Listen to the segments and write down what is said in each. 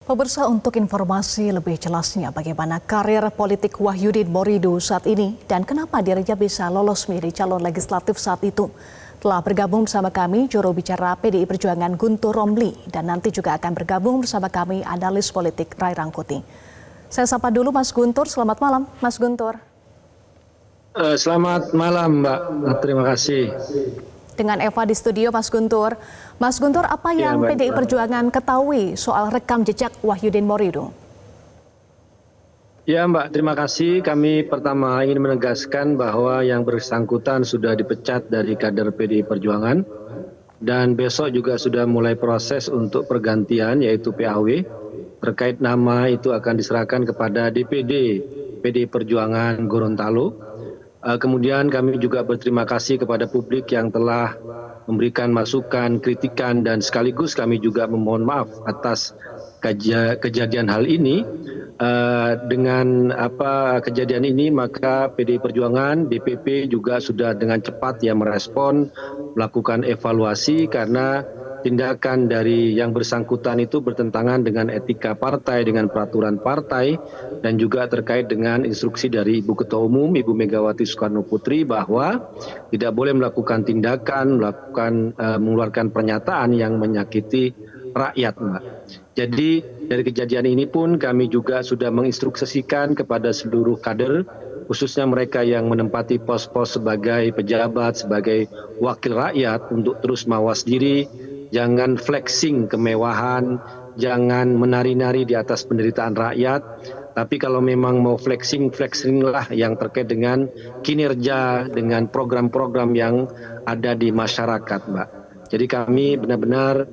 Pemirsa, untuk informasi lebih jelasnya bagaimana karir politik Wahyudin Morido saat ini dan kenapa dirinya bisa lolos menjadi calon legislatif saat itu, telah bergabung bersama kami juru bicara PDI Perjuangan Guntur Romli dan nanti juga akan bergabung bersama kami analis politik Ray Rangkuti. Saya sapa dulu Mas Guntur, selamat malam Mas Guntur. Selamat malam Mbak, terima kasih. Dengan Eva di studio Mas Guntur. Mas Guntur, apa yang PDI Perjuangan ketahui soal rekam jejak Wahyudin Morido? Ya Mbak, terima kasih. Kami pertama ingin menegaskan bahwa yang bersangkutan sudah dipecat dari kader PDI Perjuangan. Dan besok juga sudah mulai proses untuk pergantian yaitu PAW. Terkait nama itu akan diserahkan kepada DPD PDI Perjuangan Gorontalo. Kemudian kami juga berterima kasih kepada publik yang telah memberikan masukan, kritikan, dan sekaligus kami juga memohon maaf atas kejadian hal ini. Dengan kejadian ini maka PDI Perjuangan, DPP juga sudah dengan cepat ya merespon, melakukan evaluasi karena tindakan dari yang bersangkutan itu bertentangan dengan etika partai, dengan peraturan partai, dan juga terkait dengan instruksi dari Ibu Ketua Umum, Ibu Megawati Soekarno Putri, bahwa tidak boleh melakukan tindakan, mengeluarkan pernyataan yang menyakiti rakyat, Mbak. Jadi dari kejadian ini pun kami juga sudah menginstruksikan kepada seluruh kader, khususnya mereka yang menempati pos-pos sebagai pejabat, sebagai wakil rakyat, untuk terus mawas diri, jangan flexing kemewahan, jangan menari-nari di atas penderitaan rakyat. Tapi kalau memang mau flexinglah yang terkait dengan kinerja, dengan program-program yang ada di masyarakat, Mbak. Jadi kami benar-benar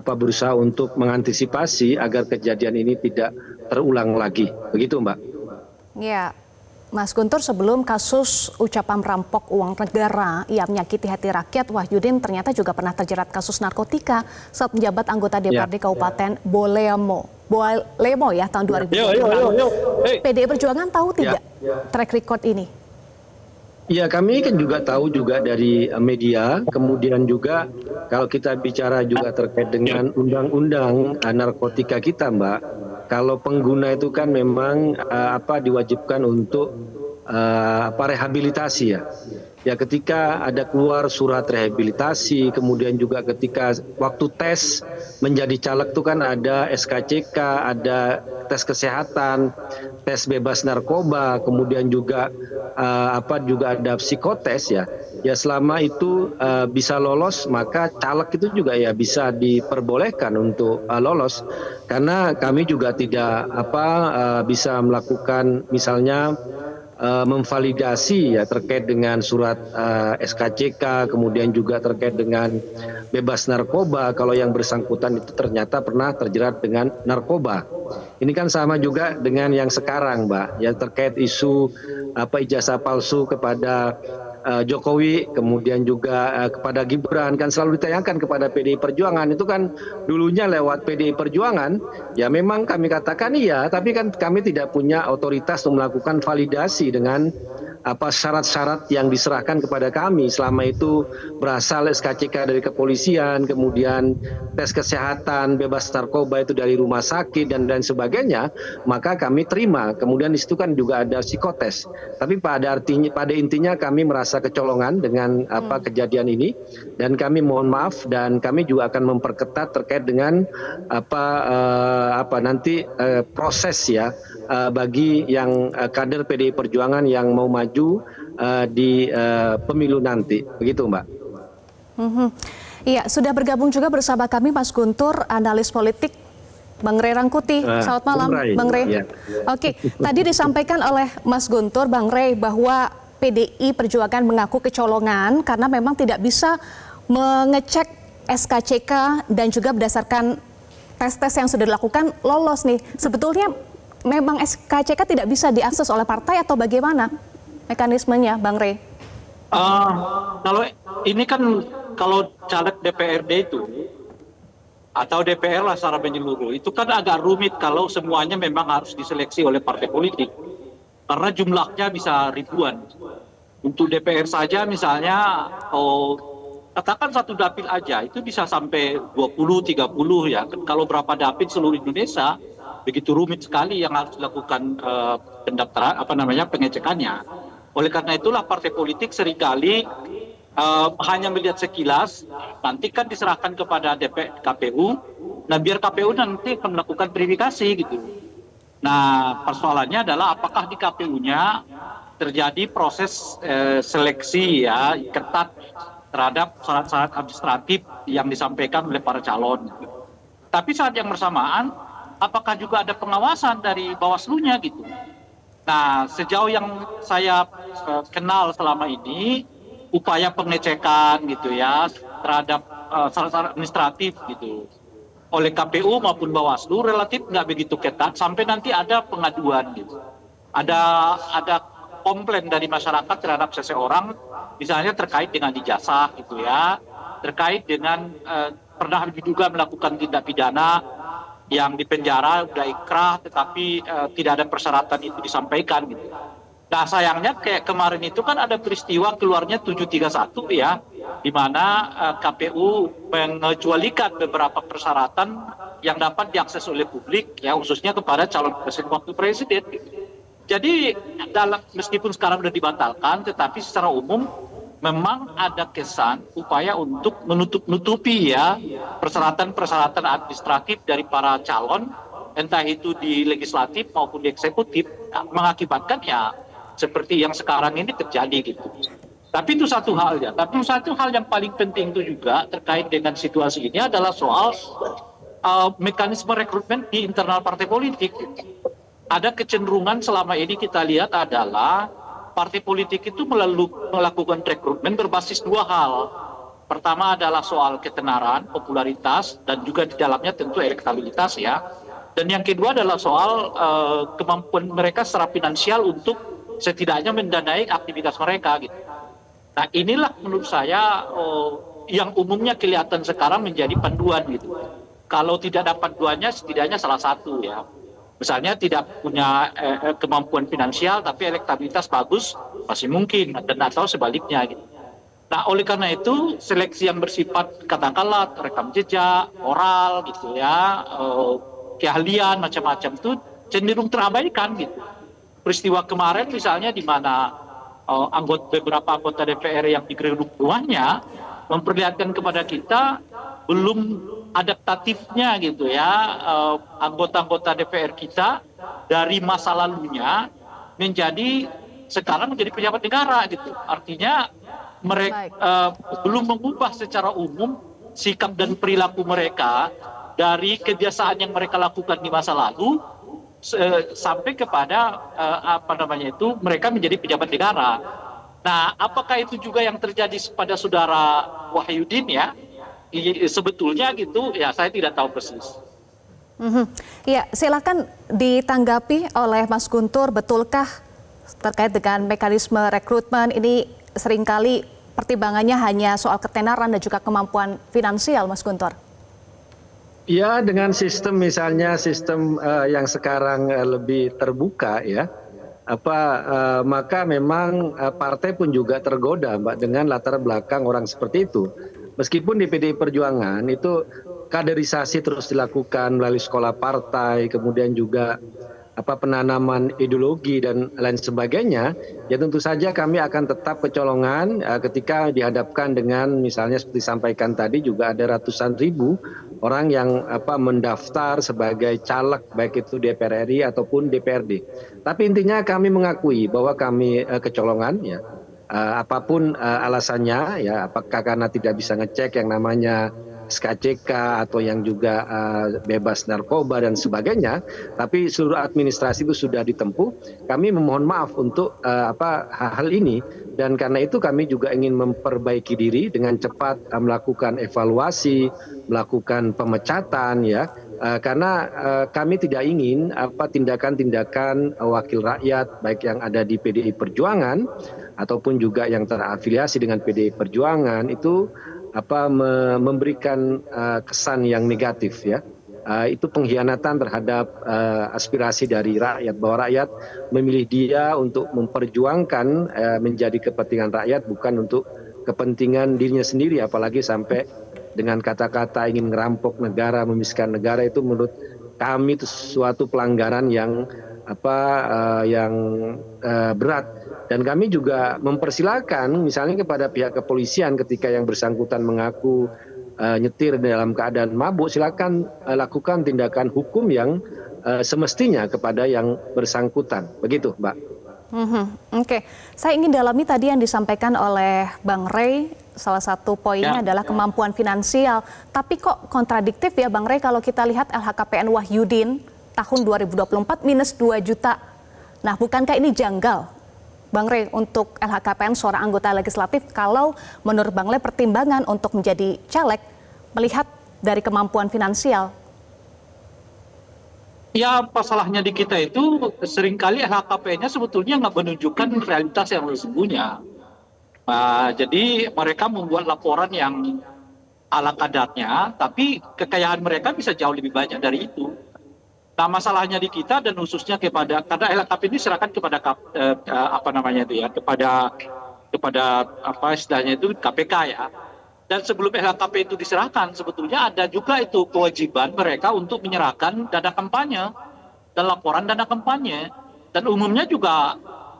berusaha untuk mengantisipasi agar kejadian ini tidak terulang lagi. Begitu, Mbak. Ya, Mas Guntur, sebelum kasus ucapan merampok uang negara yang menyakiti hati rakyat, Wahyudin ternyata juga pernah terjerat kasus narkotika saat menjabat anggota DPRD Kabupaten Bolemo ya tahun 2020. PDI Perjuangan tahu tidak track record ini? Ya, kami kan juga tahu juga dari media, kemudian juga kalau kita bicara juga terkait dengan undang-undang narkotika kita, Mbak. Kalau pengguna itu kan memang diwajibkan untuk rehabilitasi ya. Ya, ketika ada keluar surat rehabilitasi, kemudian juga ketika waktu tes menjadi caleg itu kan ada SKCK, ada tes kesehatan, tes bebas narkoba, kemudian juga juga ada psikotes ya. Ya, selama itu bisa lolos, maka caleg itu juga ya bisa diperbolehkan untuk lolos. Karena kami juga tidak bisa melakukan misalnya memvalidasi ya terkait dengan surat SKCK, kemudian juga terkait dengan bebas narkoba kalau yang bersangkutan itu ternyata pernah terjerat dengan narkoba. Ini kan sama juga dengan yang sekarang, Mbak, ya terkait isu ijazah palsu kepada Jokowi, kemudian juga kepada Gibran, kan selalu ditayangkan kepada PDI Perjuangan. Itu kan dulunya lewat PDI Perjuangan, ya memang kami katakan iya, tapi kan kami tidak punya otoritas untuk melakukan validasi dengan syarat-syarat yang diserahkan kepada kami. Selama itu berasal SKCK dari kepolisian, kemudian tes kesehatan, bebas narkoba itu dari rumah sakit dan sebagainya, maka kami terima. Kemudian di situ kan juga ada psikotes. Tapi pada intinya kami merasa kecolongan dengan kejadian ini, dan kami mohon maaf, dan kami juga akan memperketat terkait dengan nanti proses ya bagi yang kader PDI Perjuangan yang mau maju di pemilu nanti. Begitu, Mbak. Iya, sudah bergabung juga bersama kami Mas Guntur, analis politik, Bang Ray Rangkuti. Selamat malam, Bang Ray. Ya. Oke, tadi disampaikan oleh Mas Guntur, Bang Ray, bahwa PDI Perjuangan mengaku kecolongan karena memang tidak bisa mengecek SKCK dan juga berdasarkan tes-tes yang sudah dilakukan lolos nih. Sebetulnya memang SKCK tidak bisa diakses oleh partai atau bagaimana mekanismenya, Bang Ray? Kalau ini kan kalau caleg DPRD itu atau DPR lah secara menyeluruh itu kan agak rumit kalau semuanya memang harus diseleksi oleh partai politik karena jumlahnya bisa ribuan. Untuk DPR saja misalnya katakan satu dapil aja itu bisa sampai 20, 30 ya. Kalau berapa dapil seluruh Indonesia, begitu rumit sekali yang harus dilakukan pendaftaran pengecekannya. Oleh karena itulah partai politik seringkali hanya melihat sekilas, nanti kan diserahkan kepada KPU, nah biar KPU nanti akan melakukan verifikasi gitu. Nah persoalannya adalah apakah di KPU-nya terjadi proses seleksi ya ketat terhadap syarat-syarat administratif yang disampaikan oleh para calon. Tapi saat yang bersamaan, apakah juga ada pengawasan dari Bawaslu-nya gitu? Nah, sejauh yang saya kenal selama ini, upaya pengecekan gitu ya terhadap syarat-syarat administratif gitu oleh KPU maupun Bawaslu relatif nggak begitu ketat sampai nanti ada pengaduan gitu. Ada komplain dari masyarakat terhadap seseorang, misalnya terkait dengan ijazah gitu ya, terkait dengan pernah diduga melakukan tindak pidana yang dipenjara udah ikrah tetapi tidak ada persyaratan itu disampaikan gitu. Nah sayangnya kayak kemarin itu kan ada peristiwa keluarnya 731 ya, di mana KPU mengecualikan beberapa persyaratan yang dapat diakses oleh publik ya, khususnya kepada calon presiden wakil presiden. Jadi meskipun sekarang sudah dibatalkan, tetapi secara umum memang ada kesan upaya untuk menutupi ya persyaratan-persyaratan administratif dari para calon, entah itu di legislatif maupun di eksekutif, mengakibatkan ya seperti yang sekarang ini terjadi gitu. Tapi itu satu hal ya. Tapi satu hal yang paling penting itu juga terkait dengan situasi ini adalah soal mekanisme rekrutmen di internal partai politik. Ada kecenderungan selama ini kita lihat adalah partai politik itu melakukan rekrutmen berbasis dua hal. Pertama adalah soal ketenaran, popularitas, dan juga di dalamnya tentu elektabilitas ya. Dan yang kedua adalah soal kemampuan mereka secara finansial untuk setidaknya mendanai aktivitas mereka gitu. Nah inilah menurut saya yang umumnya kelihatan sekarang menjadi panduan gitu. Kalau tidak dapat duanya setidaknya salah satu ya. Misalnya tidak punya kemampuan finansial tapi elektabilitas bagus masih mungkin, dan atau sebaliknya gitu. Nah oleh karena itu seleksi yang bersifat katakanlah rekam jejak, moral gitu ya, keahlian macam-macam itu cenderung terabaikan gitu. Peristiwa kemarin misalnya di mana beberapa anggota DPR yang digeruduk rumahnya memperlihatkan kepada kita belum adaptatifnya gitu ya anggota-anggota DPR kita dari masa lalunya sekarang menjadi pejabat negara gitu. Artinya mereka belum mengubah secara umum sikap dan perilaku mereka dari kebiasaan yang mereka lakukan di masa lalu sampai kepada mereka menjadi pejabat negara. Nah, apakah itu juga yang terjadi pada saudara Wahyudin ya? Sebetulnya gitu ya, saya tidak tahu persis. Ya, silakan ditanggapi oleh Mas Guntur, betulkah terkait dengan mekanisme rekrutmen ini seringkali pertimbangannya hanya soal ketenaran dan juga kemampuan finansial, Mas Guntur? Ya, dengan sistem misalnya sistem yang sekarang lebih terbuka ya, maka memang partai pun juga tergoda, Mbak, dengan latar belakang orang seperti itu. Meskipun di PDI Perjuangan itu kaderisasi terus dilakukan melalui sekolah partai, kemudian juga penanaman ideologi dan lain sebagainya, ya tentu saja kami akan tetap kecolongan ketika dihadapkan dengan misalnya seperti disampaikan tadi juga ada ratusan ribu orang yang mendaftar sebagai caleg baik itu DPR RI ataupun DPRD. Tapi intinya kami mengakui bahwa kami kecolongan ya. Apapun alasannya ya, apakah karena tidak bisa ngecek yang namanya SKCK atau yang juga bebas narkoba dan sebagainya, tapi seluruh administrasi itu sudah ditempuh. Kami memohon maaf untuk hal ini, dan karena itu kami juga ingin memperbaiki diri dengan cepat melakukan evaluasi, melakukan pemecatan ya, karena kami tidak ingin tindakan-tindakan wakil rakyat baik yang ada di PDI Perjuangan ataupun juga yang terafiliasi dengan PDI Perjuangan itu memberikan kesan yang negatif ya. Itu pengkhianatan terhadap aspirasi dari rakyat, bahwa rakyat memilih dia untuk memperjuangkan menjadi kepentingan rakyat, bukan untuk kepentingan dirinya sendiri, apalagi sampai dengan kata-kata ingin ngerampok negara, memisahkan negara, itu menurut kami itu suatu pelanggaran yang berat. Dan kami juga mempersilahkan misalnya kepada pihak kepolisian ketika yang bersangkutan mengaku nyetir dalam keadaan mabuk, silakan lakukan tindakan hukum yang semestinya kepada yang bersangkutan. Begitu, Mbak. Oke, saya ingin dalami tadi yang disampaikan oleh Bang Rey. Salah satu poinnya adalah kemampuan finansial. Tapi kok kontradiktif ya Bang Rey kalau kita lihat LHKPN Wahyudin tahun 2024 minus 2 juta. Nah, bukankah ini janggal, Bang Rey, untuk LHKPN seorang anggota legislatif kalau menurut Bang Rey pertimbangan untuk menjadi caleg melihat dari kemampuan finansial? Ya, masalahnya di kita itu seringkali LHKPN-nya sebetulnya nggak menunjukkan realitas yang sesungguhnya. Jadi mereka membuat laporan yang ala kadarnya, tapi kekayaan mereka bisa jauh lebih banyak dari itu. Nah, masalahnya di kita dan khususnya karena LHKPN ini diserahkan kepada istilahnya itu KPK ya. Dan sebelum LHKPN itu diserahkan, sebetulnya ada juga itu kewajiban mereka untuk menyerahkan dana kampanye dan laporan dana kampanye. Dan umumnya juga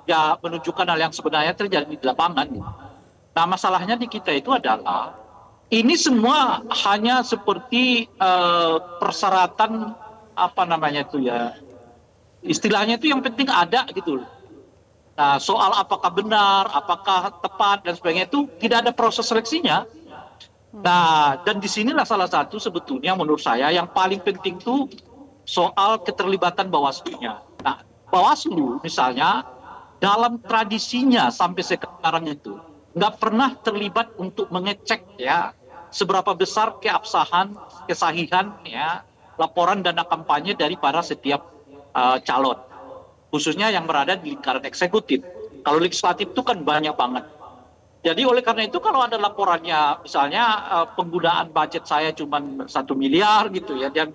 ya menunjukkan hal yang sebenarnya terjadi di lapangan. Nah, masalahnya di kita itu adalah ini semua hanya seperti persyaratan istilahnya itu yang penting ada gitu. Nah, soal apakah benar, apakah tepat dan sebagainya itu tidak ada proses seleksinya. Nah, dan disinilah salah satu sebetulnya menurut saya yang paling penting itu soal keterlibatan Bawaslu-nya. Nah, Bawaslu misalnya dalam tradisinya sampai sekarang itu nggak pernah terlibat untuk mengecek ya seberapa besar keabsahan, kesahihan ya laporan dana kampanye daripada setiap calon, khususnya yang berada di lingkaran eksekutif. Kalau legislatif itu kan banyak banget. Jadi oleh karena itu kalau ada laporannya misalnya penggunaan budget saya cuma 1 miliar gitu ya, dan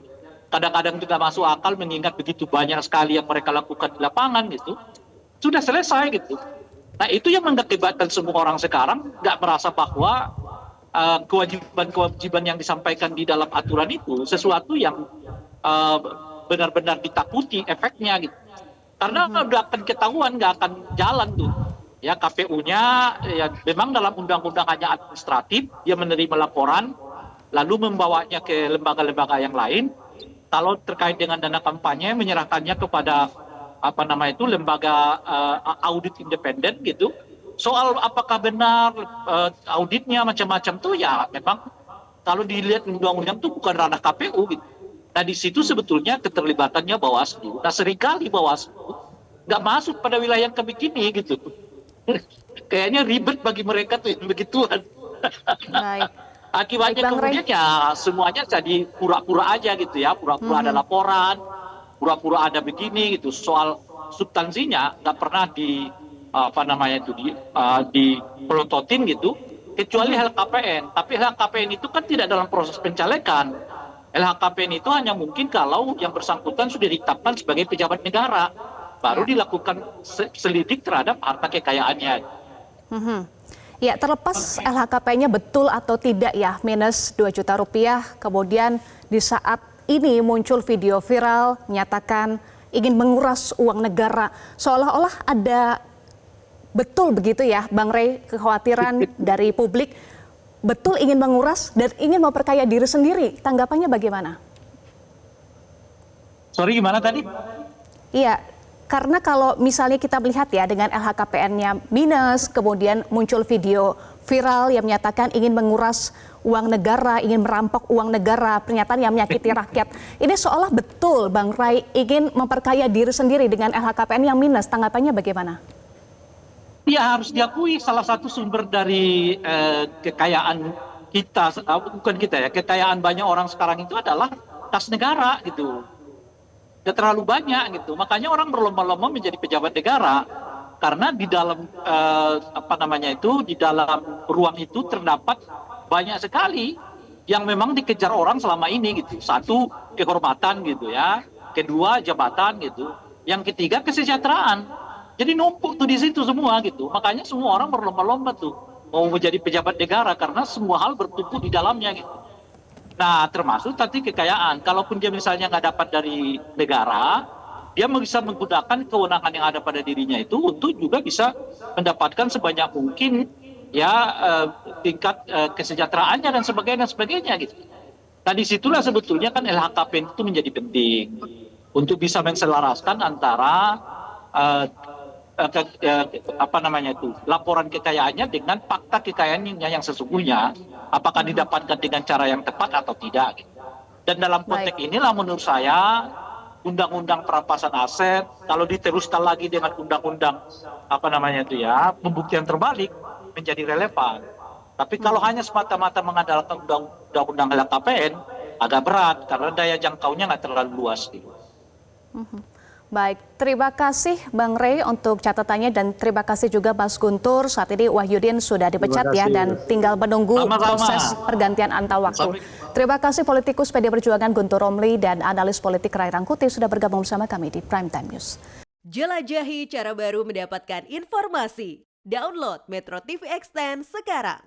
kadang-kadang juga masuk akal mengingat begitu banyak sekali yang mereka lakukan di lapangan gitu, sudah selesai gitu. Nah, itu yang mengakibatkan semua orang sekarang nggak merasa bahwa kewajiban-kewajiban yang disampaikan di dalam aturan itu sesuatu yang benar-benar ditakuti efeknya gitu. Karena udah akan ketahuan, nggak akan jalan tuh. Ya, KPU-nya ya memang dalam undang-undang hanya administratif, dia menerima laporan lalu membawanya ke lembaga-lembaga yang lain. Kalau terkait dengan dana kampanye menyerahkannya kepada lembaga audit independen gitu. Soal apakah benar auditnya macam-macam tuh ya memang kalau dilihat undang-undang tuh bukan ranah KPU gitu. Nah, di situ sebetulnya keterlibatannya Bawaslu. Nah, seringkali Bawaslu nggak masuk pada wilayah yang begini gitu. Kayaknya ribet bagi mereka tuh yang begituan. Baik. Akibatnya kemudian ya semuanya jadi pura-pura aja gitu ya, pura-pura ada laporan, pura-pura ada begini gitu. Soal substansinya nggak pernah dipelototin gitu, kecuali LHKPN. Tapi LHKPN itu kan tidak dalam proses pencalekan. LHKPN itu hanya mungkin kalau yang bersangkutan sudah ditetapkan sebagai pejabat negara, baru dilakukan selidik terhadap harta kekayaannya. Ya, terlepas LHKPN-nya betul atau tidak ya minus 2 juta rupiah, kemudian di saat ini muncul video viral menyatakan ingin menguras uang negara. Seolah-olah ada betul begitu ya Bang Rey, kekhawatiran dari publik betul ingin menguras dan ingin memperkaya diri sendiri. Tanggapannya bagaimana? Sorry, gimana tadi? Iya, karena kalau misalnya kita melihat ya dengan LHKPN-nya minus, kemudian muncul video viral yang menyatakan ingin menguras uang negara, ingin merampok uang negara, pernyataan yang menyakiti rakyat. Ini seolah betul Bang Rey ingin memperkaya diri sendiri dengan LHKPN yang minus. Tanggapannya bagaimana? Ya, harus diakui salah satu sumber dari kekayaan kita, bukan kita ya, kekayaan banyak orang sekarang itu adalah kas negara gitu. Tidak terlalu banyak gitu, makanya orang berlomba-lomba menjadi pejabat negara karena di dalam di dalam ruang itu terdapat banyak sekali yang memang dikejar orang selama ini gitu. Satu, kehormatan gitu ya, kedua jabatan gitu, yang ketiga kesejahteraan. Jadi numpuk tuh di situ semua gitu, makanya semua orang berlomba-lomba tuh mau menjadi pejabat negara karena semua hal bertumpu di dalamnya gitu. Nah, termasuk tadi kekayaan. Kalaupun dia misalnya nggak dapat dari negara, dia bisa menggunakan kewenangan yang ada pada dirinya itu untuk juga bisa mendapatkan sebanyak mungkin ya tingkat kesejahteraannya dan sebagainya gitu. Nah, disitulah sebetulnya kan LHKPN itu menjadi penting untuk bisa menselaraskan antara laporan kekayaannya dengan fakta kekayaannya yang sesungguhnya, apakah didapatkan dengan cara yang tepat atau tidak. Dan dalam konteks inilah menurut saya undang-undang perampasan aset kalau diteruskan lagi dengan undang-undang pembuktian terbalik menjadi relevan. Tapi kalau hanya semata-mata mengandalkan undang-undang LHKPN agak berat karena daya jangkaunya nggak terlalu luas gitu. Baik, terima kasih Bang Rey untuk catatannya dan terima kasih juga Mas Guntur. Saat ini Wahyudin sudah dipecat ya dan tinggal menunggu proses pergantian antar waktu. Terima kasih politikus PD Perjuangan Guntur Romli dan analis politik Ray Rangkuti sudah bergabung bersama kami di Prime Time News. Jelajahi cara baru mendapatkan informasi. Download Metro TV Extend sekarang.